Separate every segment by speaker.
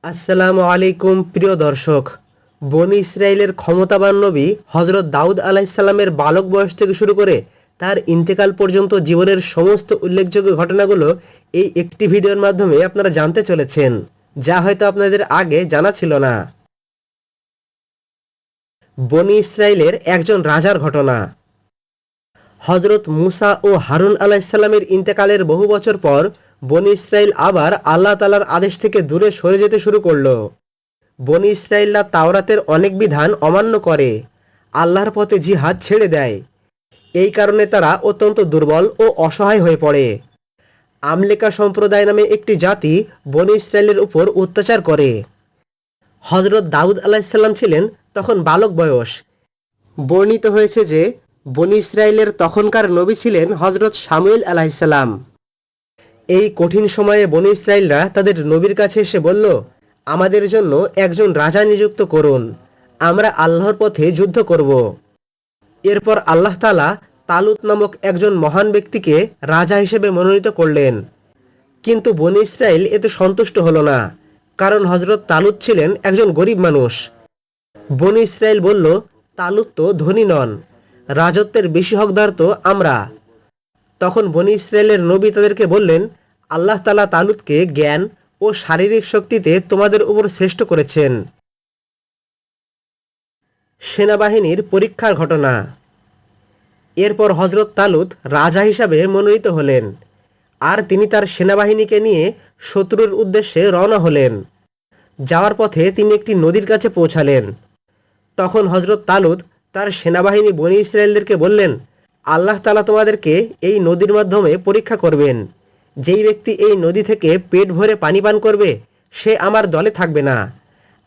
Speaker 1: আসসালামু আলাইকুম প্রিয় দর্শক। বনি ইসরায়েলের ক্ষমতাবান নবী হজরত দাউদ আলাইসাল্লামের বালক বয়স থেকে শুরু করে তার ইন্তেকাল পর্যন্ত জীবনের সমস্ত উল্লেখযোগ্য ঘটনাগুলো এই একটি ভিডিওর মাধ্যমে আপনারা জানতে চলেছেন, যা হয়তো আপনাদের আগে জানা ছিল না। বনি ইসরায়েলের একজন রাজার ঘটনা। হজরত মুসা ও হারুন আলাইসাল্লামের ইন্তেকালের বহু বছর পর বনি ইসরায়েল আবার আল্লাহ তালার আদেশ থেকে দূরে সরে যেতে শুরু করলো। বনি ইসরায়েলরা তাওরাতের অনেক বিধান অমান্য করে, আল্লাহর পথে জিহাদ ছেড়ে দেয়। এই কারণে তারা অত্যন্ত দুর্বল ও অসহায় হয়ে পড়ে। আমলেকা সম্প্রদায় নামে একটি জাতি বনি ইসরায়েলের উপর অত্যাচার করে। হজরত দাউদ আলাহিসাল্লাম ছিলেন তখন বালক বয়স। বর্ণিত হয়েছে যে বনি ইসরায়েলের তখনকার নবী ছিলেন হজরত শামুয়েল আলাহিসাল্লাম। এই কঠিন সময়ে বনি ইসরায়েলরা তাদের নবীর কাছে এসে বলল, আমাদের জন্য একজন রাজা নিযুক্ত করুন, আমরা আল্লাহর পথে যুদ্ধ করব। এরপর আল্লাহ তাআলা তালুত নামক একজন মহান ব্যক্তিকে রাজা হিসেবে মনোনীত করলেন। কিন্তু বনি ইসরায়েল এতে সন্তুষ্ট হলো না, কারণ হজরত তালুত ছিলেন একজন গরিব মানুষ। বনি ইসরায়েল বলল, তালুত তো ধনী নন, রাজত্বের বেশি হকদার তো আমরা। তখন বনি ইসরায়েলের নবী তাদেরকে বললেন, আল্লাহ তাআলা তালুতকে জ্ঞান ও শারীরিক শক্তিতে তোমাদের উপর শ্রেষ্ঠ করেছেন। সেনাবাহিনীর পরীক্ষার ঘটনা। এরপর হজরত তালুত রাজা হিসাবে মনোনীত হলেন, আর তিনি তার সেনাবাহিনীকে নিয়ে শত্রুর উদ্দেশ্যে রওনা হলেন। যাওয়ার পথে তিনি একটি নদীর কাছে পৌঁছালেন। তখন হজরত তালুত তার সেনাবাহিনী বনি ইসরায়েলদেরকে বললেন, আল্লাহ তাআলা তোমাদেরকে এই নদীর মাধ্যমে পরীক্ষা করবেন। যেই ব্যক্তি এই নদী থেকে পেট ভরে পানি পান করবে সে আমার দলে থাকবে না,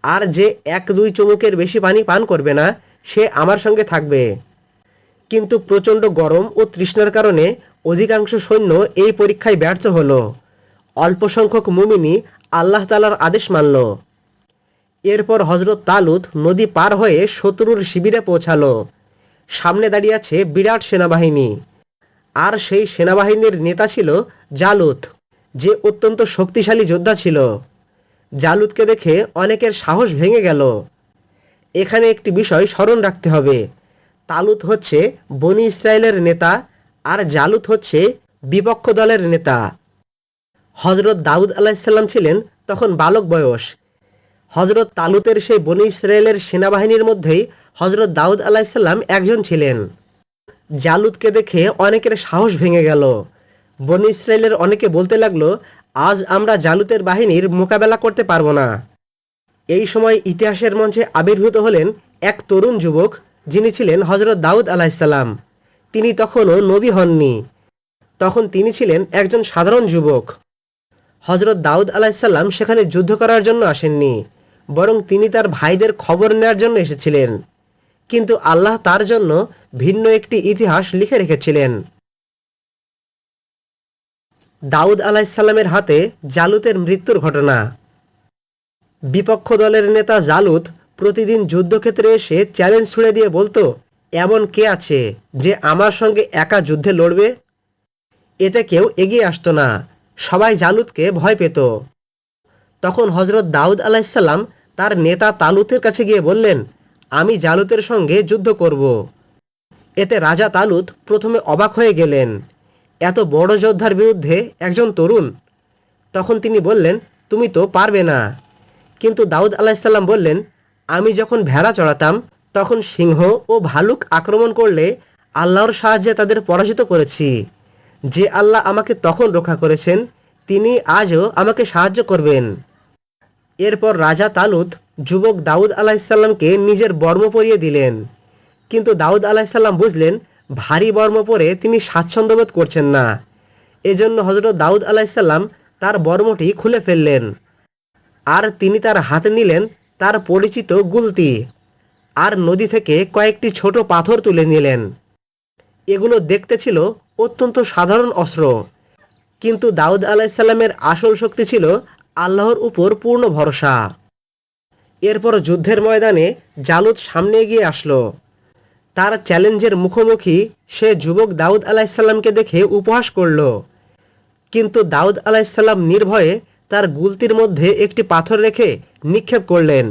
Speaker 1: আর যে 1-2 চুমুকের বেশি পানি পান করবে না সে আমার সঙ্গে থাকবে। কিন্তু প্রচণ্ড গরম ও তৃষ্ণার কারণে অধিকাংশ সৈন্য এই পরীক্ষায় ব্যর্থ হলো। অল্প সংখ্যক মুমিনই আল্লাহ তাআলার আদেশ মানল। এরপর হজরত তালুত নদী পার হয়ে শত্রুর শিবিরে পৌঁছালো। সামনে দাঁড়িয়ে আছে বিরাট সেনাবাহিনী, আর সেই সেনাবাহিনীর নেতা ছিল জালুত, যে অত্যন্ত শক্তিশালী যোদ্ধা ছিল। জালুতকে দেখে অনেকের সাহস ভেঙে গেল। এখানে একটি বিষয় স্মরণ রাখতে হবে, তালুত হচ্ছে বনি ইসরায়েলের নেতা, আর জালুত হচ্ছে বিপক্ষ দলের নেতা। হজরত দাউদ আলাহিসাল্লাম ছিলেন তখন বালক বয়স। হজরত তালুতের সেই বনি ইসরায়েলের সেনাবাহিনীর মধ্যেই হজরত দাউদ আলাহিসাল্লাম একজন ছিলেন। জালুতকে দেখে অনেকের সাহস ভেঙে গেল। বনি ইসরায়েলের অনেকে বলতে লাগলো, আজ আমরা জালুতের বাহিনীর মোকাবেলা করতে পারবো না। এই সময় ইতিহাসের মঞ্চে আবির্ভূত হলেন এক তরুণ যুবক, যিনি ছিলেন হজরত দাউদ আলাহিসাল্লাম। তিনি তখনও নবী হননি, তখন তিনি ছিলেন একজন সাধারণ যুবক। হজরত দাউদ আলাহিসাল্লাম সেখানে যুদ্ধ করার জন্য আসেননি, বরং তিনি তার ভাইদের খবর নেওয়ার জন্য এসেছিলেন। কিন্তু আল্লাহ তার জন্য ভিন্ন একটি ইতিহাস লিখে রেখেছিলেন। দাউদ আলাহিসাল্লামের হাতে জালুতের মৃত্যুর ঘটনা। বিপক্ষ দলের নেতা জালুত প্রতিদিন যুদ্ধক্ষেত্রে এসে চ্যালেঞ্জ ছুড়ে দিয়ে বলতো, এমন কে আছে যে আমার সঙ্গে একা যুদ্ধে লড়বে। এতে কেউ এগিয়ে আসতো না, সবাই জালুতকে ভয় পেত। তখন হজরত দাউদ আলাহিসাল্লাম তার নেতা তালুতের কাছে গিয়ে বললেন, আমি জালুতের সঙ্গে যুদ্ধ করব। এতে রাজা তালুত প্রথমে অবাক হয়ে গেলেন, এত বড় যোদ্ধার বিরুদ্ধে একজন তরুণ। তখন তিনি বললেন, তুমি তো পারবে না। কিন্তু দাউদ আলাহিসাল্লাম বললেন, আমি যখন ভেড়া চড়াতাম তখন সিংহ ও ভালুক আক্রমণ করলে আল্লাহর সাহায্যে তাদের পরাজিত করেছি। যে আল্লাহ আমাকে তখন রক্ষা করেছেন তিনি আজও আমাকে সাহায্য করবেন। এরপর রাজা তালুত যুবক দাউদ আলাহিসাল্লামকে নিজের বর্ম পরিয়ে দিলেন। কিন্তু দাউদ আলাহিসাল্লাম বুঝলেন ভারী বর্ম পরে তিনি স্বাচ্ছন্দ্য বোধ করছেন না। এজন্য হজরত দাউদ আলাহিসাল্লাম তার বর্মটি খুলে ফেললেন, আর তিনি তার হাতে নিলেন তার পরিচিত গুলতি, আর নদী থেকে কয়েকটি ছোট পাথর তুলে নিলেন। এগুলো দেখতে ছিল অত্যন্ত সাধারণ অস্ত্র, কিন্তু দাউদ আলাহিসাল্লামের আসল শক্তি ছিল আল্লাহর উপর পূর্ণ ভরসা। এরপর যুদ্ধের ময়দানে জালুত সামনে এগিয়ে আসলো। তার চ্যালেঞ্জের মুখোমুখি সে যুবক দাউদ আলাহিসাল্লামকে দেখে উপহাস করল। কিন্তু দাউদ আলাহিসাল্লাম নির্ভয়ে তার গুলতির মধ্যে একটি পাথর রেখে নিক্ষেপ করলেন,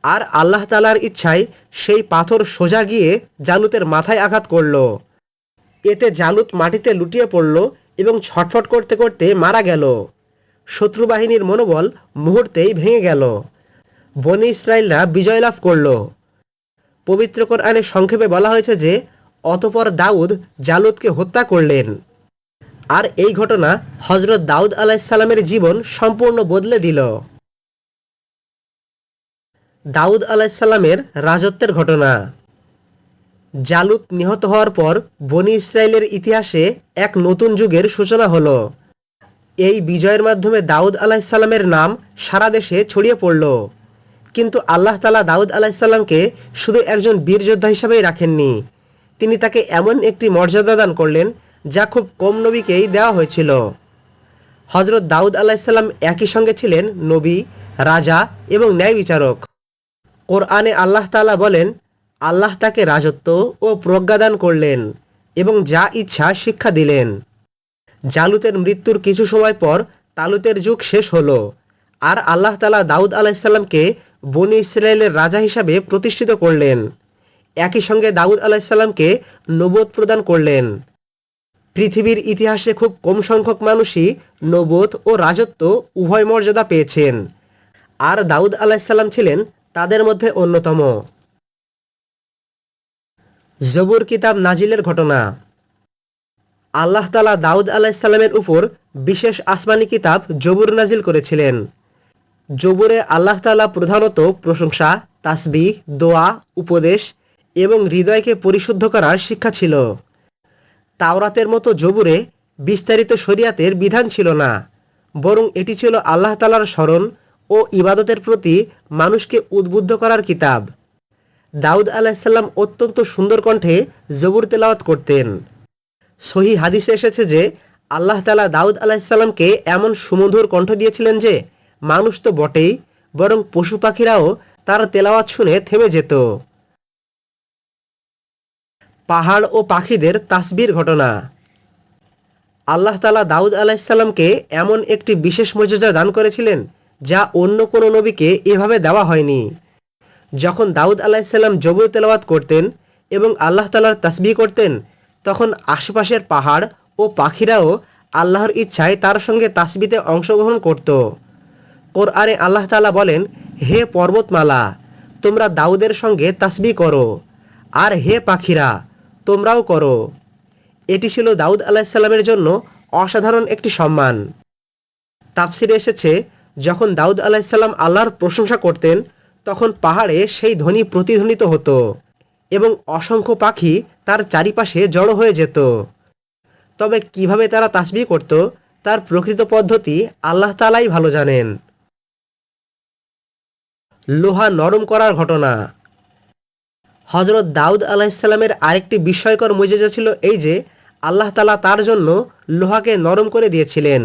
Speaker 1: আর আল্লাহ তাআলার ইচ্ছায় সেই পাথর সোজা গিয়ে জালুতের মাথায় আঘাত করল। এতে জালুত মাটিতে লুটিয়ে পড়ল এবং ছটফট করতে করতে মারা গেল। শত্রু বাহিনীর মনোবল মুহূর্তেই ভেঙে গেল। বনী ইসরাইলরা বিজয় লাভ করল। পবিত্র কোরআনে সংক্ষেপে বলা হয়েছে যে অতঃপর দাউদ জালুতকে হত্যা করলেন। আর এই ঘটনা হযরত দাউদ আলাইহিসসালামের জীবন সম্পূর্ণ বদলে দিল। দাউদ আলাইহিসসালামের রাজত্বের ঘটনা। জালুত নিহত হওয়ার পর বনী ইসরায়েলের ইতিহাসে এক নতুন যুগের সূচনা হলো। এই বিজয়ের মাধ্যমে দাউদ আলাইহিসসালামের নাম সারা দেশে ছড়িয়ে পড়ল। কিন্তু আল্লাহ তাআলা দাউদ আলাইহিসসালামকে শুধু একজন বীর যোদ্ধা হিসাবেই রাখেননি, তিনি তাকে এমন একটি মর্যাদা দান করলেন যা খুব কম নবীকেই দেওয়া হয়েছিল। হযরত দাউদ আলাইহিসসালাম একই সঙ্গে ছিলেন নবী, রাজা এবং ন্যায় বিচারক। কোরআনে আল্লাহ তাআলা বলেন, আল্লাহ তাকে রাজত্ব ও প্রজ্ঞা দান করলেন এবং যা ইচ্ছা শিক্ষা দিলেন। জালুতের মৃত্যুর কিছু সময় পর তালুতের যুগ শেষ হলো, আর আল্লাহ তাআলা দাউদ আলাইহিসসালামকে বনী ইসরায়েলের রাজা হিসাবে প্রতিষ্ঠিত করলেন। একই সঙ্গে দাউদ আলাইহিসসালামকে নবুয়ত প্রদান করলেন। পৃথিবীর ইতিহাসে খুব কম সংখ্যক মানুষই নবুয়ত ও রাজত্ব উভয় মর্যাদা পেয়েছেন, আর দাউদ আলাইহিসসালাম ছিলেন তাদের মধ্যে অন্যতম। জবুর কিতাব নাজিলের ঘটনা। আল্লাহ তাআলা দাউদ আলাইহিসসালামের উপর বিশেষ আসমানি কিতাব জবুর নাজিল করেছিলেন। জবুরে আল্লাহ তাআলা প্রধানত প্রশংসা, তাসবিহ, দোয়া, উপদেশ এবং হৃদয়কে পরিশুদ্ধ করার শিক্ষা ছিল। তাওরাতের মতো জবুরে বিস্তারিত শরিয়াতের বিধান ছিল না, বরং এটি ছিল আল্লাহ তাআলার স্মরণ ও ইবাদতের প্রতি মানুষকে উদ্বুদ্ধ করার কিতাব। দাউদ আলাইহিসসালাম অত্যন্ত সুন্দর কণ্ঠে জবুর তেলাওয়াত করতেন। সহিহ হাদিসে এসেছে যে আল্লাহ তাআলা দাউদ আলাইহিসসালামকে এমন সুমধুর কণ্ঠ দিয়েছিলেন যে মানুষ তো বটেই, বরং পশু পাখিরাও তার তেলাওয়াত শুনে থেমে যেত। পাহাড় ও পাখিদের তাসবির ঘটনা। আল্লাহ তাআলা দাউদ আলাইহিসসালামকে এমন একটি বিশেষ মর্যাদা দান করেছিলেন যা অন্য কোনো নবীকে এভাবে দেওয়া হয়নি। যখন দাউদ আলাইহিসসালাম জবুর তেলাওয়াত করতেন এবং আল্লাহ তাআলার তাসবিহ করতেন, তখন আশেপাশের পাহাড় ও পাখিরাও আল্লাহর ইচ্ছায় তার সঙ্গে তাসবিতে অংশগ্রহণ করত। কোরআনে আল্লাহ তাআলা বলেন, হে পর্বতমালা, তোমরা দাউদের সঙ্গে তাসবিহ করো, আর হে পাখিরা, তোমরাও করো। এটি ছিল দাউদ আলাইহিসসালামের জন্য অসাধারণ একটি সম্মান। তাফসিরে এসেছে, যখন দাউদ আলাইহিসসালাম আল্লাহর প্রশংসা করতেন, তখন পাহাড়ে সেই ধ্বনি প্রতিধ্বনিত হতো এবং অসংখ্য পাখি তার চারিপাশে জড়ো হয়ে যেত। তবে কিভাবে তারা তাসবিহ করত তার প্রকৃত পদ্ধতি আল্লাহ তাআলাই ভালো জানেন। লোহা নরম করার ঘটনা। হযরত দাউদ আলাইহিসসালামের আরেকটি বিস্ময়কর মুজিজা ছিল এই যে আল্লাহ তাআলা তার জন্য লোহাকে নরম করে দিয়েছিলেন।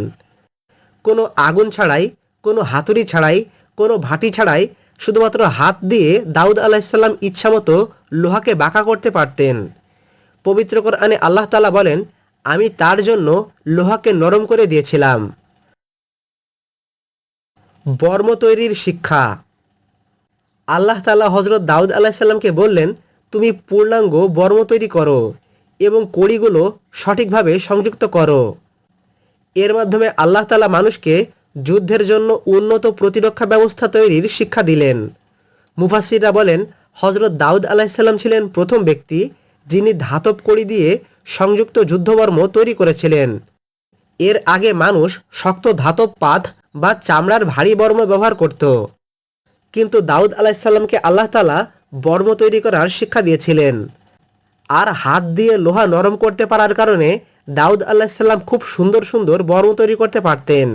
Speaker 1: কোনো আগুন ছাড়াই, কোনো হাতুড়ি ছাড়াই, কোনো ভাটি ছাড়াই শুধুমাত্র হাত দিয়ে দাউদ আলাইহিসসালাম ইচ্ছামতো লোহাকে বাঁকা করতে পারতেন। পবিত্র কোরআনে আল্লাহ তাআলা বলেন, আমি তার জন্য লোহাকে নরম করে দিয়েছিলাম। বর্ম তৈরির শিক্ষা। আল্লাহ তাআলা হযরত দাউদ আলাইহিসসালামকে বললেন, তুমি পূর্ণাঙ্গ বর্ম তৈরি করো এবং কড়িগুলো সঠিকভাবে সংযুক্ত করো। এর মাধ্যমে আল্লাহ তাআলা মানুষকে যুদ্ধের জন্য উন্নত প্রতিরক্ষা ব্যবস্থা তৈরির শিক্ষা দিলেন। মুফাসসিররা বলেন, হযরত দাউদ আলাইহিসসালাম ছিলেন প্রথম ব্যক্তি যিনি ধাতব কড়ি দিয়ে সংযুক্ত যুদ্ধবর্ম তৈরি করেছিলেন। এর আগে মানুষ শক্ত ধাতব পাত বা চামড়ার ভারী বর্ম ব্যবহার করত, কিন্তু দাউদ আলাইহিসসালামকে আল্লাহ তাআলা বর্ম তৈরি করার শিক্ষা দিয়েছিলেন। আর হাত দিয়ে লোহা নরম করতে পারার কারণে দাউদ আলাইহিসসালাম খুব সুন্দর সুন্দর বর্ম তৈরি করতে পারতেন।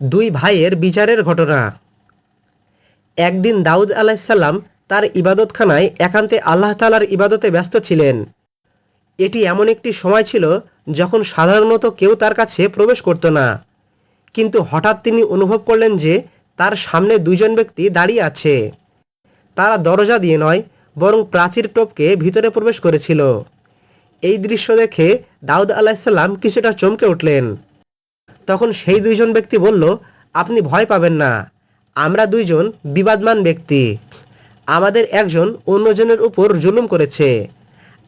Speaker 1: দুই ভাইয়ের বিচারের ঘটনা। একদিন দাউদ আলাইহিসসালাম তার ইবাদতখানায় একান্তে আল্লাহ তাআলার ইবাদতে ব্যস্ত ছিলেন। এটি এমন একটি সময় ছিল যখন সাধারণত কেউ তার কাছে প্রবেশ করত না, কিন্তু হঠাৎ তিনি অনুভব করলেন যে তার সামনে দুইজন ব্যক্তি দাঁড়িয়ে আছে। তারা দরজা দিয়ে নয়, বরং প্রাচীর টপকে ভিতরে প্রবেশ করেছিল। এই দৃশ্য দেখে দাউদ আলাইহিসসালাম কিছুটা চমকে উঠলেন। তখন সেই দুইজন ব্যক্তি বলল, আপনি ভয় পাবেন না, আমরা দুইজন বিবাদমান ব্যক্তি, আমাদের একজন অন্যজনের উপর জুলুম করেছে,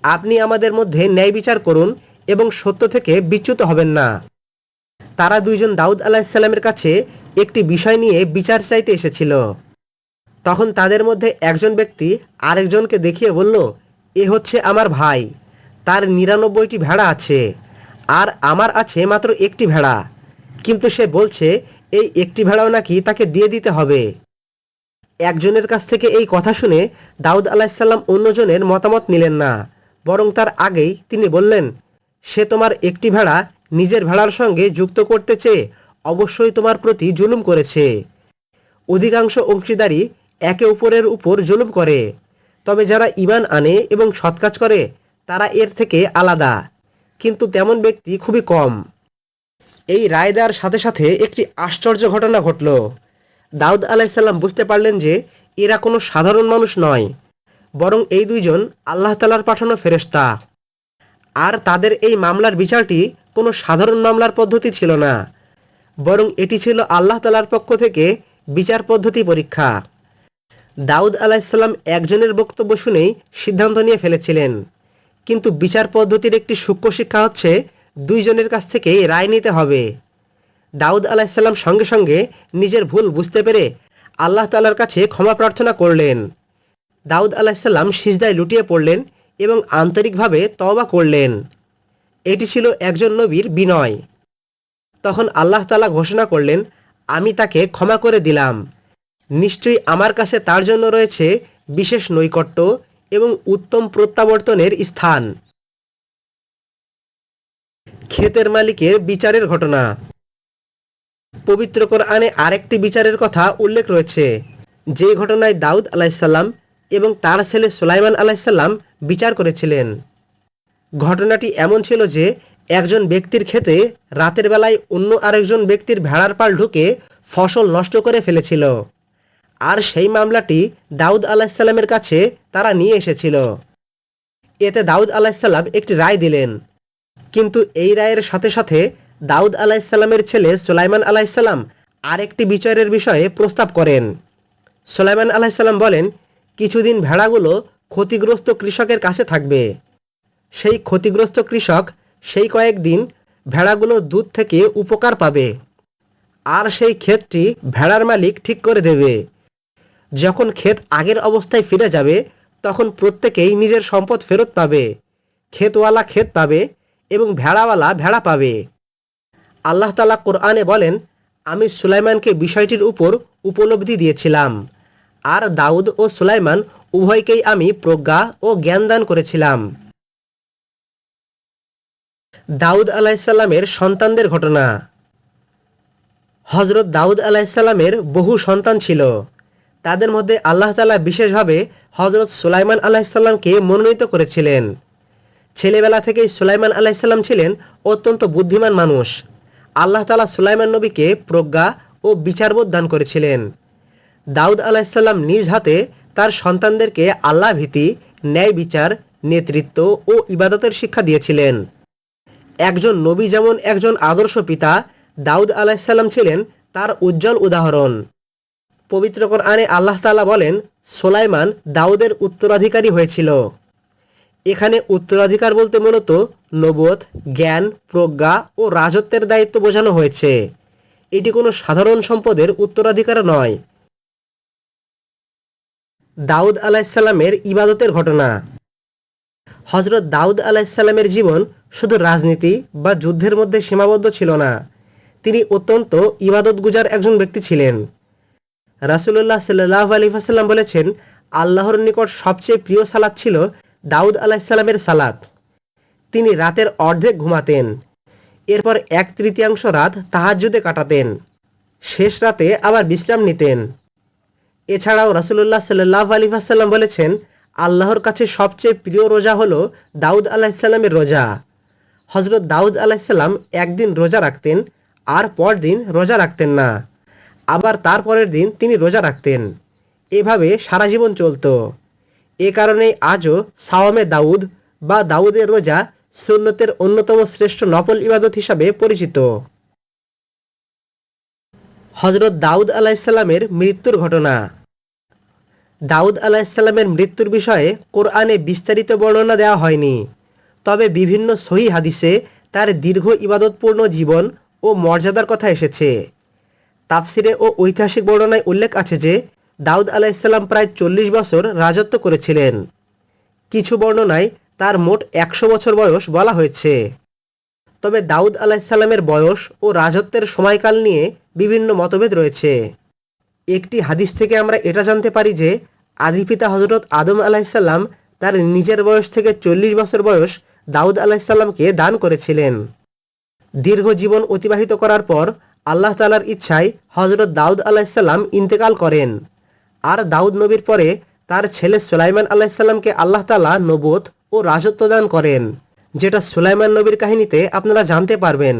Speaker 1: আপনি আমাদের মধ্যে ন্যায় বিচার করুন এবং সত্য থেকে বিচ্যুত হবেন না। তারা দুইজন দাউদ আলাইহিসসালামের কাছে একটি বিষয় নিয়ে বিচার চাইতে এসেছিল। তখন তাদের মধ্যে একজন ব্যক্তি আরেকজনকে দেখিয়ে বলল, এ হচ্ছে আমার ভাই, তার ৯৯টি ভেড়া আছে আর আমার আছে মাত্র একটি ভেড়া, কিন্তু সে বলছে এই একটি ভেড়াও নাকি তাকে দিয়ে দিতে হবে। একজনের কাছ থেকে এই কথা শুনে দাউদ আলাইহিসসালাম অন্যজনের মতামত নিলেন না, বরং তার আগেই তিনি বললেন, সে তোমার একটি ভেড়া নিজের ভেড়ার সঙ্গে যুক্ত করতে চেয়ে অবশ্যই তোমার প্রতি জুলুম করেছে। অধিকাংশ অংশীদারি একে অপরের উপর জুলুম করে, তবে যারা ঈমান আনে এবং সৎ কাজ করে তারা এর থেকে আলাদা, কিন্তু তেমন ব্যক্তি খুবই কম। এই রায় দেওয়ার সাথে সাথে একটি আশ্চর্য ঘটনা ঘটল। দাউদ আলাইহিসসালাম বুঝতে পারলেন যে এরা কোনো সাধারণ মানুষ নয়, বরং এই দুইজন আল্লাহ তাআলার পাঠানো ফেরেশতা। আর তাদের এই মামলার বিচারটি কোনো সাধারণ মামলার পদ্ধতি ছিল না, বরং এটি ছিল আল্লাহ তাআলার পক্ষ থেকে বিচার পদ্ধতি পরীক্ষা। দাউদ আলাইহিসসালাম একজনের বক্তব্য শুনেই সিদ্ধান্ত নিয়ে ফেলেছিলেন, কিন্তু বিচার পদ্ধতির একটি সূক্ষ্ম শিক্ষা হচ্ছে দুইজনের কাছ থেকেই রায় নিতে হবে। দাউদ আলাইহিসসালাম সঙ্গে সঙ্গে নিজের ভুল বুঝতে পেরে আল্লাহ তাআলার কাছে ক্ষমা প্রার্থনা করলেন। দাউদ আলাইহিসসালাম সিজদায় লুটিয়ে পড়লেন এবং আন্তরিকভাবে তওবা করলেন। এটি ছিল একজন নবীর বিনয়। তখন আল্লাহ তাআলা ঘোষণা করলেন, আমি তাকে ক্ষমা করে দিলাম, নিশ্চয়ই আমার কাছে তার জন্য রয়েছে বিশেষ নৈকট্য এবং উত্তম প্রত্যাবর্তনের স্থান। ক্ষেতের মালিকের বিচারের ঘটনা। পবিত্র কোরআনে আরেকটি বিচারের কথা উল্লেখ রয়েছে, যে ঘটনায় দাউদ আলাইহিসসালাম এবং তার ছেলে সুলাইমান আলাইহিসসালাম বিচার করেছিলেন। ঘটনাটি এমন ছিল যে একজন ব্যক্তির ক্ষেতে রাতের বেলায় অন্য আরেকজন ব্যক্তির ভেড়ার পাল ঢুকে ফসল নষ্ট করে ফেলেছিল, আর সেই মামলাটি দাউদ আলাইহিসসালামের কাছে তারা নিয়ে এসেছিল। এতে দাউদ আলাইহিসসালাম একটি রায় দিলেন, কিন্তু এই রায়ের সাথে সাথে দাউদ আলাইহিসসালামের ছেলে সুলাইমান আলাইহিসসালাম আরেকটি বিচারের বিষয়ে প্রস্তাব করেন। সুলাইমান আলাইহিসসালাম বলেন, কিছুদিন ভেড়াগুলো ক্ষতিগ্রস্ত কৃষকের কাছে থাকবে। সেই ক্ষতিগ্রস্ত কৃষক সেই কয়েকদিন ভেড়াগুলো দুধ থেকে উপকার পাবে, আর সেই ক্ষেতটি ভেড়ার মালিক ঠিক করে দেবে। যখন ক্ষেত আগের অবস্থায় ফিরে যাবে তখন প্রত্যেকেই নিজের সম্পদ ফেরত পাবে, ক্ষেতওয়ালা ক্ষেত পাবে এবং ভেড়াওয়ালা ভেড়া পাবে। আল্লাহ তাআলা কোরআনে বলেন, আমি সুলাইমানকে বিষয়টির উপর উপলব্ধি দিয়েছিলাম, আর দাউদ ও সুলাইমান উভয়কেই আমি প্রজ্ঞা ও জ্ঞান দান করেছিলাম। দাউদ আলাইহিসসালামের সন্তানদের ঘটনা। হযরত দাউদ আলাইহিসসালামের বহু সন্তান ছিল। তাদের মধ্যে আল্লাহ তাআলা বিশেষভাবে হযরত সুলাইমান আলাইহিসসালামকে মনোনীত করেছিলেন। ছেলেবেলা থেকেই সুলাইমান আলাইহিসসালাম ছিলেন অত্যন্ত বুদ্ধিমান মানুষ। আল্লাহ তাআলা সুলাইমান নবীকে প্রজ্ঞা ও বিচারবোধ দান করেছিলেন। দাউদ আলাইহিসসালাম নিজ হাতে তার সন্তানদেরকে আল্লাহ ভীতি, ন্যায় বিচার, নেতৃত্ব ও ইবাদতের শিক্ষা দিয়েছিলেন। একজন নবী যেমন একজন আদর্শ পিতা, দাউদ আলাইহিসসালাম ছিলেন তার উজ্জ্বল উদাহরণ। পবিত্র কোরআনে আল্লাহ তাআলা বলেন, সুলাইমান দাউদের উত্তরাধিকারী হয়েছিল। এখানে উত্তরাধিকার বলতে মূলত নবুয়ত, জ্ঞান, প্রজ্ঞা ও রাজত্বের দায়িত্ব বোঝানো হয়েছে। এটি কোনো সাধারণ সম্পদের উত্তরাধিকার নয়। দাউদ আলাইহিসসালামের ইবাদতের ঘটনা। হযরত দাউদ আলাইহিসসালামের জীবন শুধু রাজনীতি বা যুদ্ধের মধ্যে সীমাবদ্ধ ছিল না, তিনি অত্যন্ত ইবাদতগুজার একজন ব্যক্তি ছিলেন। রাসূলুল্লাহ সাল্লাল্লাহু আলাইহি ওয়াসাল্লাম বলেছেন, আল্লাহর নিকট সবচেয়ে প্রিয় সালাত ছিল দাউদ আলাইহিসসালামের সালাত। তিনি রাতের অর্ধেক ঘুমাতেন, এরপর 1/3 রাত তাহাজ্জুদে কাটাতেন, শেষ রাতে আবার বিশ্রাম নিতেন। এছাড়াও রাসূলুল্লাহ সাল্লাল্লাহু আলাইহি ওয়াসাল্লাম বলেছেন, আল্লাহর কাছে সবচেয়ে প্রিয় রোজা হলো দাউদ আলাইহিসসালামের রোজা। হযরত দাউদ আলাইহিসসালাম একদিন রোজা রাখতেন, আর পরদিন রোজা রাখতেন না, আবার তারপরের দিন তিনি রোজা রাখতেন। এভাবে সারা জীবন চলত। এ কারণেই আজও সাওয়ামে দাউদ বা দাউদের রোজা সুন্নতের অন্যতম শ্রেষ্ঠ নফল ইবাদত হিসাবে পরিচিত। হযরত দাউদ আলাইহিসসালামের মৃত্যুর ঘটনা। দাউদ আলাইহিসসালামের মৃত্যুর বিষয়ে কোরআনে বিস্তারিত বর্ণনা দেওয়া হয়নি, তবে বিভিন্ন সহিহ হাদিসে তার দীর্ঘ ইবাদতপূর্ণ জীবন ও মর্যাদার কথা এসেছে। তাফসিরে ও ঐতিহাসিক বর্ণনায় উল্লেখ আছে যে দাউদ আলাইহিসসালাম প্রায় 40 বছর রাজত্ব করেছিলেন। কিছু বর্ণনায় তার মোট 100 বছর বয়স বলা হয়েছে। তবে দাউদ আলাইহিসসালামের বয়স ও রাজত্বের সময়কাল নিয়ে বিভিন্ন মতভেদ রয়েছে। একটি হাদিস থেকে আমরা এটা জানতে পারি যে আদিপিতা হযরত আদম আলাইহিসসালাম তার নিজের বয়স থেকে 40 বছর বয়স দাউদ আলাইহিসসালামকে দান করেছিলেন। দীর্ঘ জীবন অতিবাহিত করার পর আল্লাহ তাআলার ইচ্ছায় হযরত দাউদ আলাইহিসসালাম ইন্তেকাল করেন। আর দাউদ নবীর পরে তার ছেলে সুলাইমান আলাইহিসসালামকে আল্লাহ তাআলা নবুয়ত ও রাজত্ব দান করেন, যেটা সুলাইমান নবীর কাহিনীতে আপনারা জানতে পারবেন।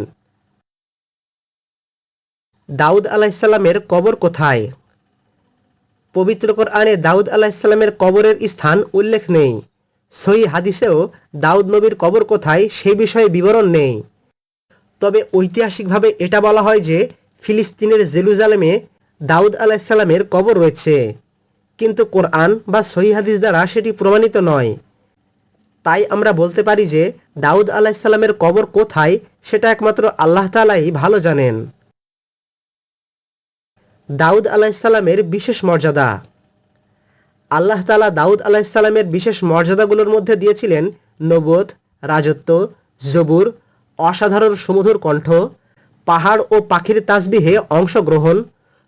Speaker 1: দাউদ আলাইহিসসালামের কবর কোথায়? পবিত্র কোরআনে দাউদ আলাইহিসসালামের কবরের স্থান উল্লেখ নেই। সহিহ হাদিসেও দাউদ নবীর কবর কোথায় সেই বিষয়ে বিবরণ নেই। তবে ঐতিহাসিকভাবে এটা বলা হয় যে ফিলিস্তিনের জেরুজালেমে দাউদ আলাইহিসসালামের কবর রয়েছে, কিন্তু কোরআন বা সহিহ হাদিস দ্বারা সেটি প্রমাণিত নয়। তাই আমরা বলতে পারি যে দাউদ আলাইহিসসালামের কবর কোথায় সেটা একমাত্র আল্লাহ তাআলাই ভালো জানেন। দাউদ আলাইহিসসালামের বিশেষ মর্যাদা। আল্লাহ তাআলা দাউদ আলাইহিসসালামের বিশেষ মর্যাদাগুলোর মধ্যে দিয়েছিলেন নবুয়ত, রাজত্ব, জবুর, অসাধারণ সুমধুর কণ্ঠ, পাহাড় ও পাখির তাসবিহে অংশগ্রহণ,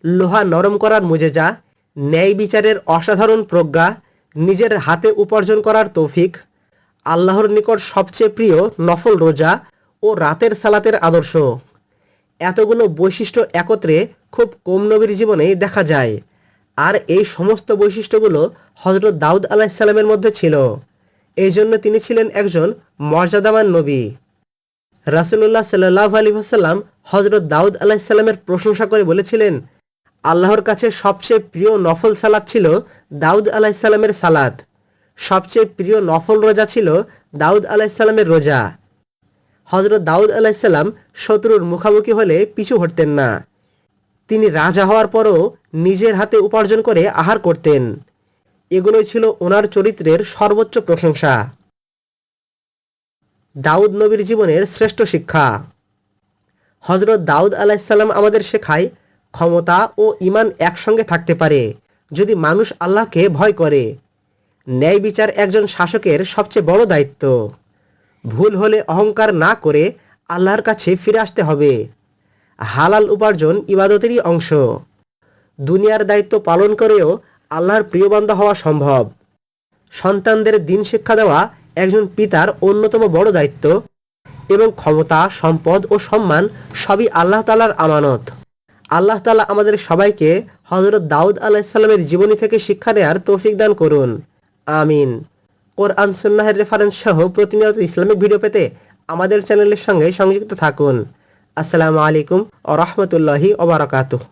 Speaker 1: লোহা নরম করার মুজেজা, ন্যায় বিচারের অসাধারণ প্রজ্ঞা, নিজের হাতে উপার্জন করার তৌফিক, আল্লাহর নিকট সবচেয়ে প্রিয় নফল রোজা ও রাতের সালাতের আদর্শ। এতগুলো বৈশিষ্ট্য একত্রে খুব কম নবীর জীবনেই দেখা যায়, আর এই সমস্ত বৈশিষ্ট্যগুলো হযরত দাউদ আলাইহিসসালামের মধ্যে ছিল। এই জন্য তিনি ছিলেন একজন মর্যাদাবান নবী। রাসূলুল্লাহ সাল্লাল্লাহু আলাইহি ওয়াসাল্লাম হযরত দাউদ আলাইহিসসালামের প্রশংসা করে বলেছিলেন, আল্লাহর কাছে সবচেয়ে প্রিয় নফল সালাত ছিল দাউদ আলাইহিসসালামের সালাত। সবচেয়ে প্রিয় নফল রোজা ছিল দাউদ আলাইহিসসালামের রোজা। হযরত দাউদ আলাইহিসসালাম শত্রুর মুখোমুখি হলে পিছু হটতেন না। তিনি রাজা হওয়ার পরও নিজের হাতে উপার্জন করে আহার করতেন। এগুলোই ছিল ওনার চরিত্রের সর্বোচ্চ প্রশংসা। দাউদ নবীর জীবনের শ্রেষ্ঠ শিক্ষা। হযরত দাউদ আলাইহিসসালাম আমাদের শেখায় ক্ষমতা ও ঈমান একসঙ্গে থাকতে পারে যদি মানুষ আল্লাহকে ভয় করে। ন্যায় বিচার একজন শাসকের সবচেয়ে বড় দায়িত্ব। ভুল হলে অহংকার না করে আল্লাহর কাছে ফিরে আসতে হবে। হালাল উপার্জন ইবাদতেরই অংশ। দুনিয়ার দায়িত্ব পালন করেও আল্লাহর প্রিয় বান্দা হওয়া সম্ভব। সন্তানদের দ্বীন শিক্ষা দেওয়া একজন পিতার অন্যতম বড় দায়িত্ব, এবং ক্ষমতা, সম্পদ ও সম্মান সবই আল্লাহ তাআলার আমানত। আল্লাহ তাআলা আমাদের সবাইকে হযরত দাউদ আলাইহিসসালামের জীবনী থেকে শিক্ষা নেয়ার তৌফিক দান করুন। আমিন। কোরআন সুন্নাহের রেফারেন্স সহ প্রতিনিয়ত ইসলামিক ভিডিও পেতে আমাদের চ্যানেলের সঙ্গে সংযুক্ত থাকুন। আসসালামু আলাইকুম ওয়া রাহমাতুল্লাহি ওয়া বারাকাতুহু।